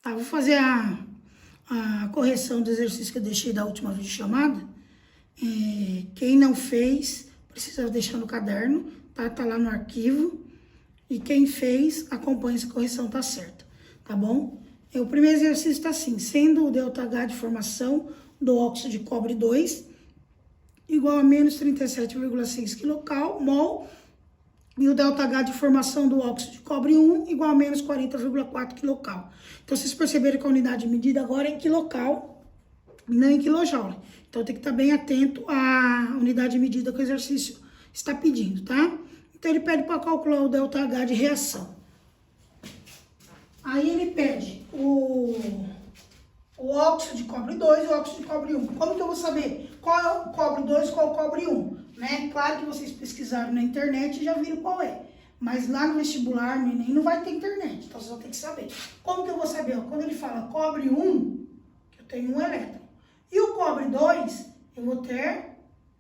Tá, vou fazer a correção do exercício que eu deixei da última videochamada. Quem não fez, precisa deixar no caderno, tá? Tá lá no arquivo. E quem fez, acompanha se a correção tá certa, tá bom? O primeiro exercício tá assim, sendo o ΔH de formação do óxido de cobre 2 igual a menos 37,6 kmol, e o ΔH de formação do óxido de cobre 1 igual a menos 40,4 kcal. Então, vocês perceberam que a unidade de medida agora é em quilocal, não em quilojoule. Então, tem que estar bem atento à unidade de medida que o exercício está pedindo, tá? Então, ele pede para calcular o ΔH de reação. Aí, ele pede o óxido de cobre 2 e o óxido de cobre 1. Como que eu vou saber qual é o cobre 2 e qual é o cobre 1? Né? Claro que vocês pesquisaram na internet e já viram qual é. Mas lá no vestibular, no Enem, não vai ter internet. Então, vocês vão ter que saber. Como que eu vou saber? Ó, quando ele fala cobre 1, eu tenho um elétron. E o cobre 2, eu vou ter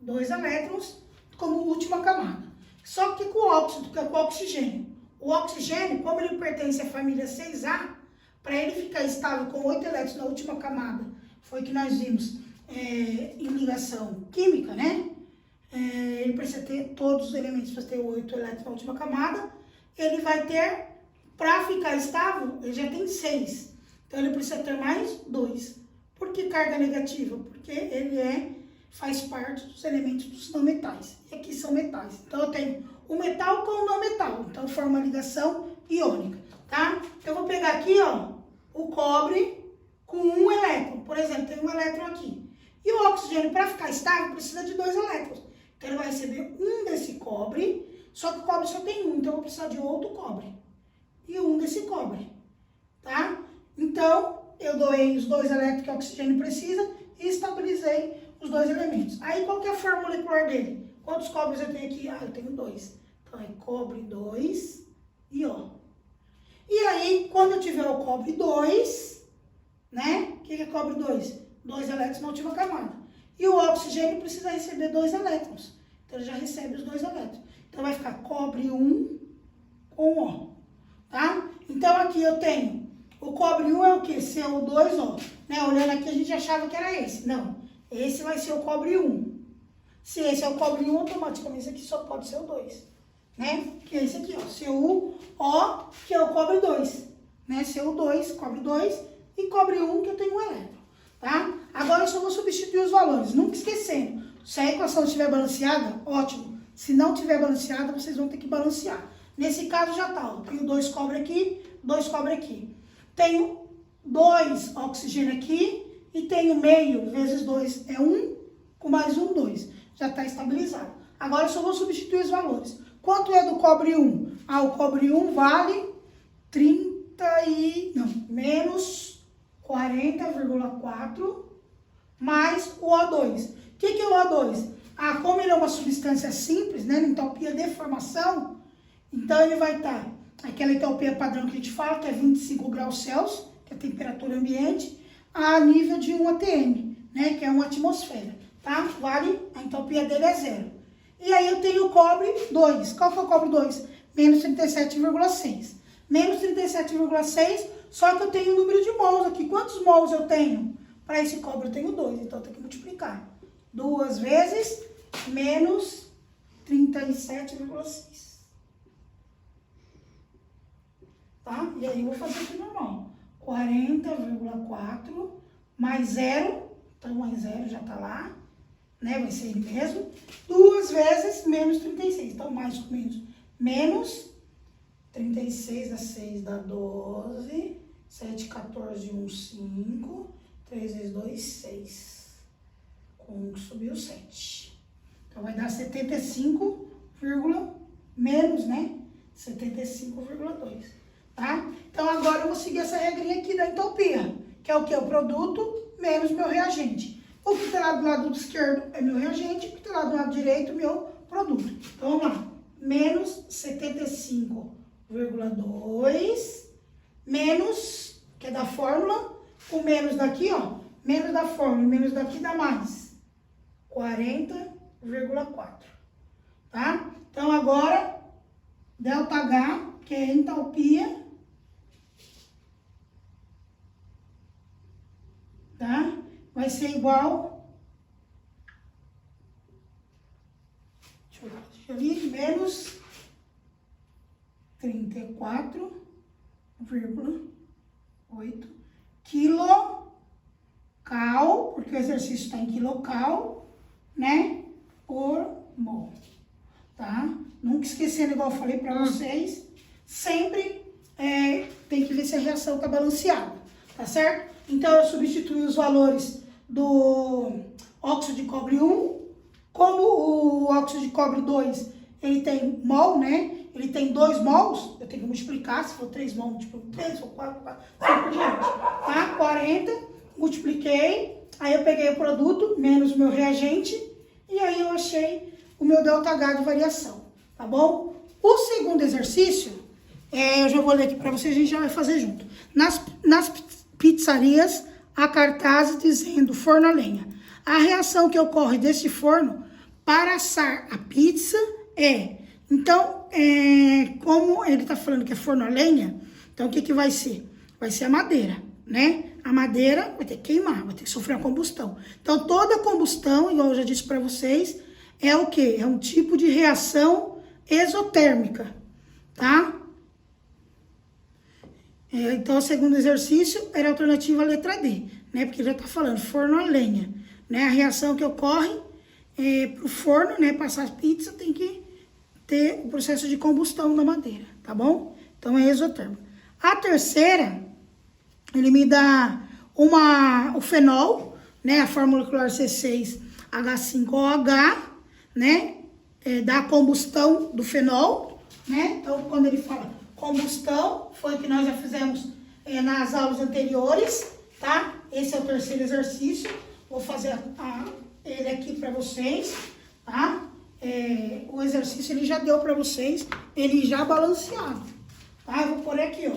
2 elétrons como última camada. Só que com o óxido, que é com o oxigênio. O oxigênio, como ele pertence à família 6A, para ele ficar estável com 8 elétrons na última camada, foi que nós vimos em ligação química, né? Ele precisa ter todos os elementos para ter 8 elétrons na última camada. Ele vai ter, para ficar estável, ele já tem 6. Então, ele precisa ter mais 2. Por que carga negativa? Porque ele faz parte dos elementos dos não metais. E aqui são metais. Então, eu tenho o metal com o não metal. Então, forma uma ligação iônica, tá? Então, eu vou pegar aqui, ó, o cobre com um elétron. Por exemplo, tem um elétron aqui. E o oxigênio, para ficar estável, precisa de 2 elétrons. Então, ele vai receber um desse cobre, só que o cobre só tem um. Então, eu vou precisar de outro cobre. E um desse cobre, tá? Então, eu doei os 2 elétrons que o oxigênio precisa e estabilizei os 2 elementos. Aí, qual que é a forma molecular dele? Quantos cobres eu tenho aqui? Eu tenho 2. Então, é cobre 2 e ó. E aí, quando eu tiver o cobre 2, né? O que é cobre 2? 2 elétrons na última camada. E o oxigênio precisa receber 2 elétrons. Então, ele já recebe os 2 elétrons. Então, vai ficar cobre 1 com O, tá? Então, aqui eu tenho o cobre 1 é o quê? CO2O. Né? Olhando aqui, a gente achava que era esse. Não, esse vai ser o cobre 1. Se esse é o cobre 1, automaticamente esse aqui só pode ser o 2. Né? Que é esse aqui, ó, CuO, que é o cobre 2. Né? CO2, cobre 2 e cobre 1, que eu tenho um elétron. Tá? Agora eu só vou substituir os valores, nunca esquecendo. Se a equação estiver balanceada, ótimo. Se não estiver balanceada, vocês vão ter que balancear. Nesse caso já tá, ó. Tenho 2 cobre aqui, 2 cobre aqui. Tenho 2 oxigênio aqui e tenho meio vezes 2 é 1, com mais 1, 2. Já está estabilizado. Agora eu só vou substituir os valores. Quanto é do cobre 1? O cobre 1 vale menos 40,4 mais o O2. O que é o O2? Como ele é uma substância simples, né, na entalpia de formação, então ele vai estar, aquela entalpia padrão que a gente fala, que é 25 graus Celsius, que é a temperatura ambiente, a nível de 1 atm, né, que é uma atmosfera, tá? Vale, a entalpia dele é 0. E aí eu tenho o cobre 2. Qual que é o cobre 2? Menos 37,6. Menos 37,6, só que eu tenho o número de mols aqui. Quantos mols eu tenho? Para esse cobre eu tenho 2, então eu tenho que multiplicar. 2 vezes menos 37,6. Tá? E aí eu vou fazer aqui normal. 40,4 mais 0, então mais 0 já tá lá. Né? Vai ser ele mesmo. 2 vezes menos 36. Então, mais com menos. Menos 36 dá 6, dá 12. 7, 14, 1, 5. 3 vezes 2, 6. Com 1 que subiu, 7. Então, vai dar 75, menos, né? 75,2. Tá? Então, agora eu vou seguir essa regrinha aqui da entropia. Que é o que? O produto menos meu reagente. O que está lá do lado esquerdo é meu reagente, o que está lá do lado direito é meu produto. Então, vamos lá. Menos 75,2, menos, que é da fórmula, o menos daqui, ó, menos da fórmula, menos daqui dá mais, 40,4, tá? Então, agora, ΔH, que é entalpia vai ser igual... Deixa eu ver, menos 34,8 quilocal, porque o exercício está em quilocal, né, por mol, tá? Nunca esquecendo, igual eu falei para vocês, sempre tem que ver se a reação está balanceada, tá certo? Então, eu substituí os valores do óxido de cobre 1, como o óxido de cobre 2, ele tem mol, né? Ele tem 2 mols, eu tenho que multiplicar, se for 3 mols, multiplico 3, se for 4, assim por diante, tá? 40, multipliquei, aí eu peguei o produto, menos o meu reagente, e aí eu achei o meu ΔH de variação, tá bom? O segundo exercício, eu já vou ler aqui para vocês, a gente já vai fazer junto. Nas pizzarias, há cartazes dizendo forno a lenha. A reação que ocorre deste forno para assar a pizza então, como ele está falando que é forno a lenha, então o que que vai ser? Vai ser a madeira, né? A madeira vai ter que queimar, vai ter que sofrer uma combustão. Então, toda combustão, igual eu já disse para vocês, é o quê? É um tipo de reação exotérmica, tá? Então, o segundo exercício era a alternativa letra D, né? Porque já está falando forno a lenha, né? A reação que ocorre para o forno, né? Passar a pizza tem que ter o processo de combustão da madeira, tá bom? Então, é exotérmico. A terceira, ele me dá o fenol, né? A fórmula molecular C6H5OH, né? Da combustão do fenol, né? Então, quando ele fala combustão, foi o que nós já fizemos nas aulas anteriores, tá? Esse é o terceiro exercício. Vou fazer ele aqui para vocês, tá? O exercício ele já deu para vocês, ele já balanceado, tá? Eu vou pôr aqui, ó,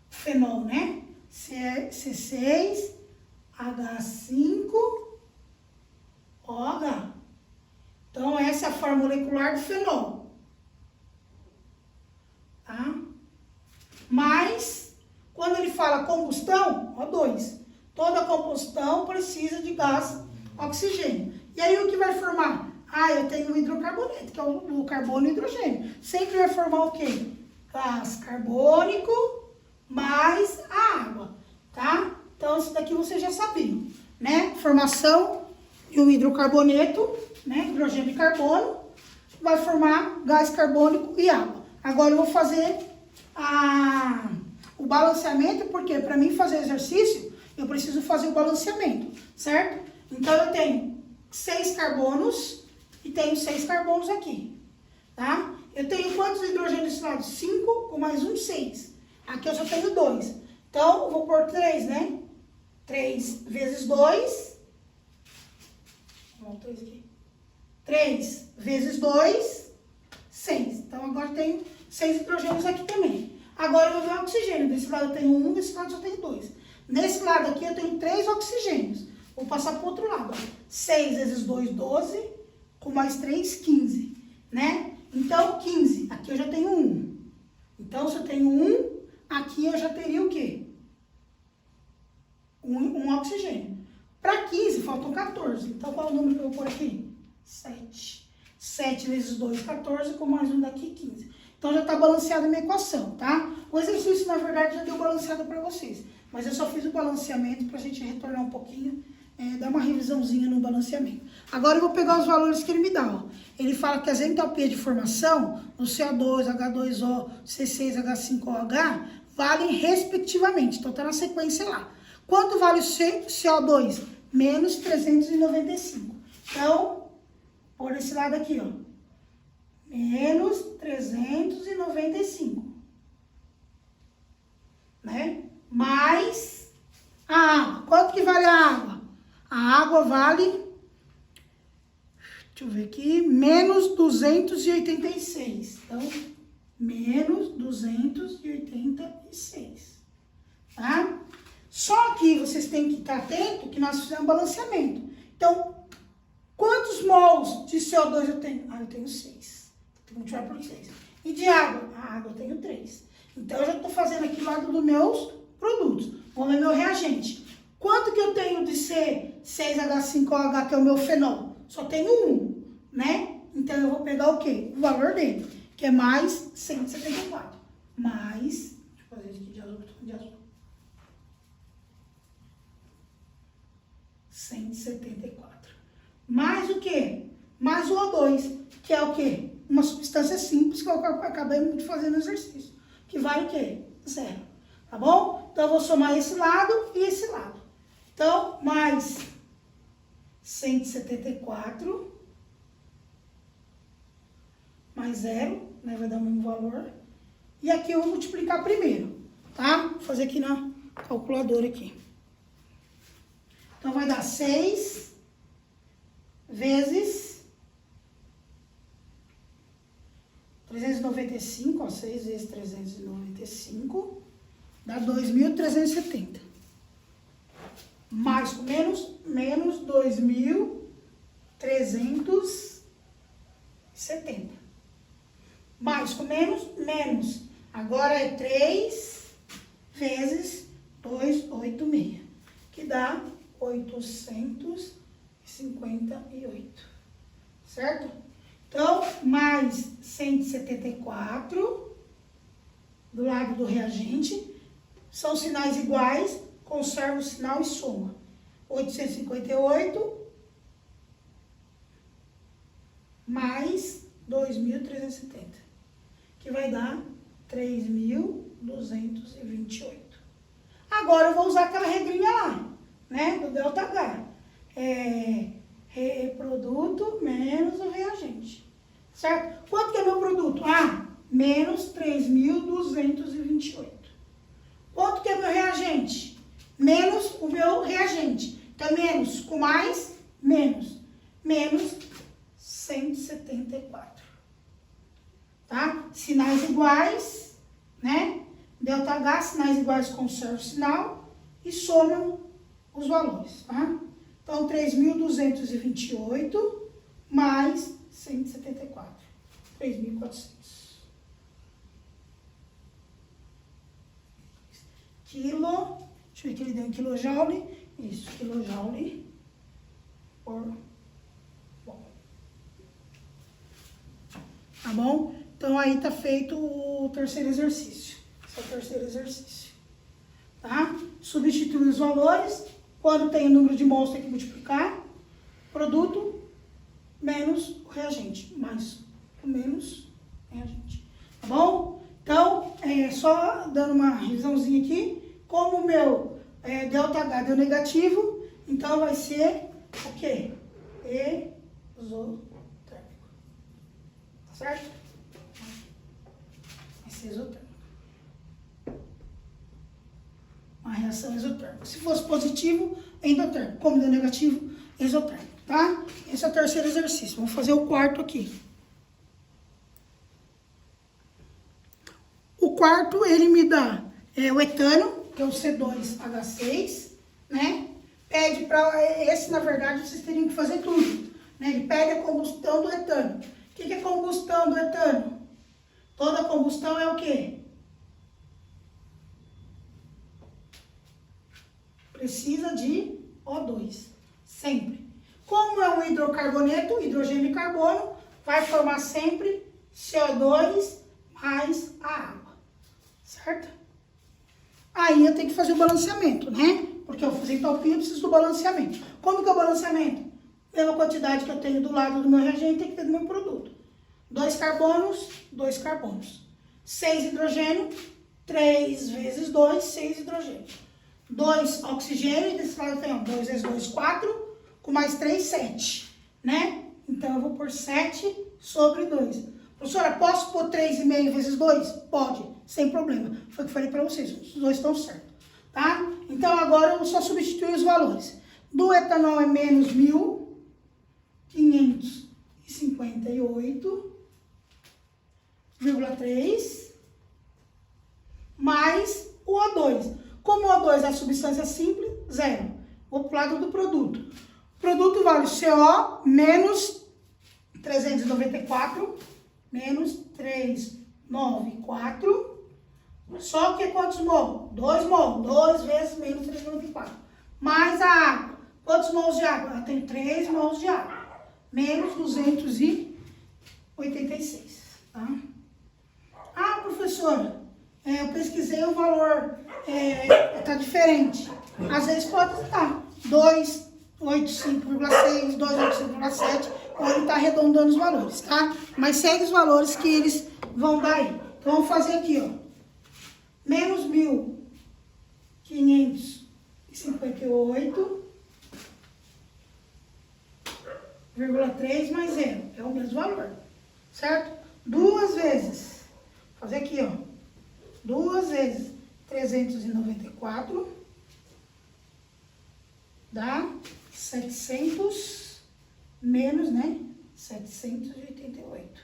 fenol, né? C6H5OH. Então, essa é a fórmula molecular do fenol, tá? Mas, quando ele fala combustão, O2, toda combustão precisa de gás oxigênio. E aí, o que vai formar? Eu tenho o hidrocarboneto, que é o carbono e o hidrogênio. Sempre vai formar o quê? Gás carbônico mais a água, tá? Então, isso daqui vocês já sabiam, né? Formação de um hidrocarboneto, né? Hidrogênio e carbono, vai formar gás carbônico e água. Agora, eu vou fazer o balanceamento, porque para mim fazer exercício, eu preciso fazer o balanceamento, certo? Então, eu tenho 6 carbonos e tenho 6 carbonos aqui, tá? Eu tenho quantos hidrogênios desse lado? 5 com mais 1, 6. Aqui eu só tenho 2. Então, eu vou pôr 3, né? 3 vezes 2. Vamos 3 aqui. 3 vezes 2, 6. Então, agora eu tenho 6 hidrogênios aqui também. Agora, eu vou ver o oxigênio. Desse lado eu tenho 1, desse lado eu só tenho 2. Nesse lado aqui eu tenho 3 oxigênios. Vou passar para o outro lado. 6 vezes 2, 12. Com mais 3, 15, né? Então, 15. Aqui eu já tenho 1. Então, se eu tenho 1, aqui eu já teria o quê? Um oxigênio. Para 15, faltam 14. Então, qual é o número que eu vou pôr aqui? 7. 7 vezes 2, 14, com mais 1 daqui, 15. Então, já está balanceada a minha equação, tá? O exercício, na verdade, já deu balanceado para vocês. Mas eu só fiz o balanceamento para a gente retornar um pouquinho, dar uma revisãozinha no balanceamento. Agora eu vou pegar os valores que ele me dá, ó. Ele fala que as entalpias de formação, no CO2, H2O, C6H5OH, valem respectivamente. Então tá na sequência lá. Quanto vale o CO2? Menos 395. Então, por esse lado aqui, ó. Menos 395. Né? Mais a água. Quanto que vale a água? A água vale, deixa eu ver aqui, menos 286. Então, menos 286, tá? Só que vocês têm que estar atento que nós fizemos balanceamento. Então, quantos mols de CO2 eu tenho? Eu tenho 6. Vou multiplicar por 6. E de água? A água eu tenho 3. Então, eu já estou fazendo aqui o lado dos meus produtos. Vou ver meu reagente. Quanto que eu tenho de C6H5OH, que é o meu fenol? Só tenho um, né? Então, eu vou pegar o quê? O valor dele, que é mais 174. Mais, deixa eu fazer isso aqui de azul, de azul. 174. Mais o quê? Mais o O2, que é o quê? Uma substância simples que eu acabei de fazer no exercício. Que vale o quê? 0. Tá bom? Então, eu vou somar esse lado e esse lado. Então, mais 174, mais 0, né? Vai dar o mesmo valor. E aqui eu vou multiplicar primeiro, tá? Vou fazer aqui na calculadora aqui. Então, vai dar 6 vezes 395, ó, 6 vezes 395, dá 2.370. Mais com menos, menos 2.370. Mais com menos, menos. Agora é 3 vezes 286, que dá 858, certo? Então, mais 174 do lado do reagente, são sinais iguais, conserva o sinal e soma. 858 mais 2.370, que vai dar 3.228. Agora eu vou usar aquela regrinha lá, né, do ΔH. Produto menos o reagente, certo? Quanto que é meu produto? Menos 3.228. Quanto que é meu reagente? Menos o meu reagente. Então, menos com mais, menos 174. Tá? Sinais iguais, né? ΔH, sinais iguais, conserva o sinal e somam os valores, tá? Então, 3.228 mais 174. 3.400. Quilo, deixa eu ver que ele deu em quilojoule. Isso, quilojoule por mol. Tá bom? Então, aí tá feito o terceiro exercício. Esse é o terceiro exercício. Tá? Substitui os valores. Quando tem o número de mols, tem que multiplicar. Produto menos o reagente. Mais o menos reagente. Tá bom? Então, só dando uma revisãozinha aqui. Como o meu ΔH deu negativo, então vai ser o quê? Exotérmico. Tá certo? Vai ser exotérmico. Uma reação exotérmica. Se fosse positivo, é endotérmico. Como deu negativo, exotérmico, tá? Esse é o terceiro exercício. Vamos fazer o quarto aqui. O quarto, ele me dá o etano, que é o C2H6, né? Pede para... Esse, na verdade, vocês teriam que fazer tudo, né? Ele pede a combustão do etano. O que é combustão do etano? Toda combustão é o quê? Precisa de O2, sempre. Como é um hidrocarboneto, hidrogênio e carbono, vai formar sempre CO2 mais a água, certo? Aí eu tenho que fazer o balanceamento, né? Porque eu vou fazer entalpia, eu preciso do balanceamento. Como que é o balanceamento? Pela quantidade que eu tenho do lado do meu reagente, tem que ter do meu produto. 2 carbonos, 2 carbonos. 6 hidrogênio, 3 vezes 2, 6 hidrogênio. 2 oxigênio, desse lado tem 2 vezes 2, 4, com mais 3, 7, né? Então, eu vou pôr 7 sobre 2. Professora, posso pôr 3,5 vezes 2? Pode, sem problema. Foi o que eu falei para vocês, os dois estão certos, tá? Então, agora eu vou só substituir os valores. Do etanol é menos 1.558,3, mais o O2. Como o O2 é a substância simples, 0. Vou para o lado do produto. O produto vale CO menos 394, menos 394. Só que quantos mol? 2 mol. 2 vezes menos 394. mais a água. Quantos mols de água? Eu tenho 3 mols de água. Menos 286, tá? Ah, professora, eu pesquisei o valor, tá diferente. Às vezes pode estar 285,6, 285,7, ou ele tá arredondando os valores, tá? Mas segue os valores que eles vão dar aí. Então, vamos fazer aqui, ó. Menos 1.558,3 mais 0. É o mesmo valor, certo? 2 vezes. Vou fazer aqui, ó. 2 vezes 394 dá 700 menos, né? 788.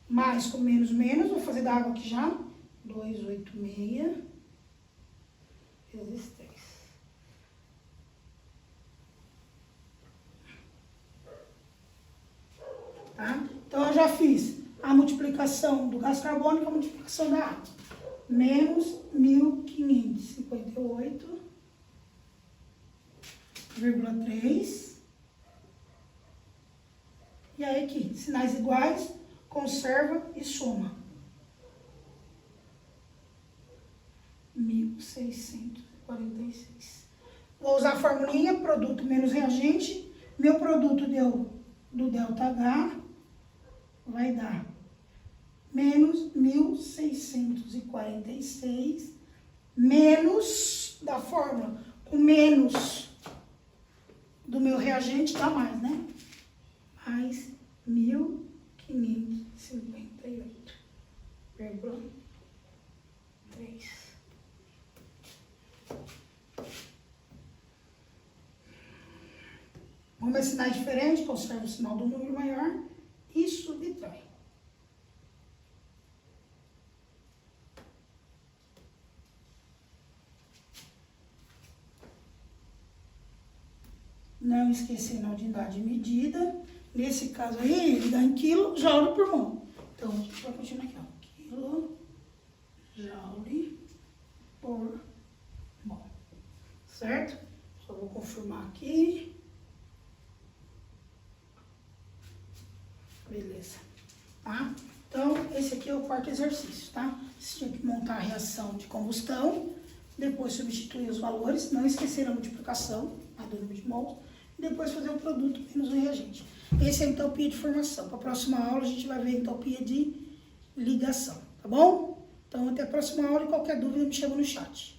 Mais com menos, vou fazer da água aqui já. 286 vezes 3. Tá? Então, eu já fiz a multiplicação do gás carbônico, a multiplicação da água. Menos 1.558,3. E aí aqui, sinais iguais, conserva e soma. 1.646. Vou usar a formulinha, produto menos reagente. Meu produto deu do ΔH, vai dar menos 1.646, menos da fórmula, com menos do meu reagente dá mais, né? Mais 1.558,3. Vamos ver sinais diferentes, conserva o sinal do número maior e subtrai. Não esquecendo a unidade de medida. Nesse caso aí, ele dá em quilo, joule por mol. Então, a gente vai continuar aqui, ó. Quilo, joule por mol. Certo? Só vou confirmar aqui. Beleza. Tá? Então, esse aqui é o quarto exercício, tá? Você tinha que montar a reação de combustão, depois substituir os valores, não esquecer a multiplicação, a do número de mols, depois fazer o produto menos o reagente. Esse é a entropia de formação. Para a próxima aula a gente vai ver a entropia de ligação, tá bom? Então até a próxima aula e qualquer dúvida me chama no chat.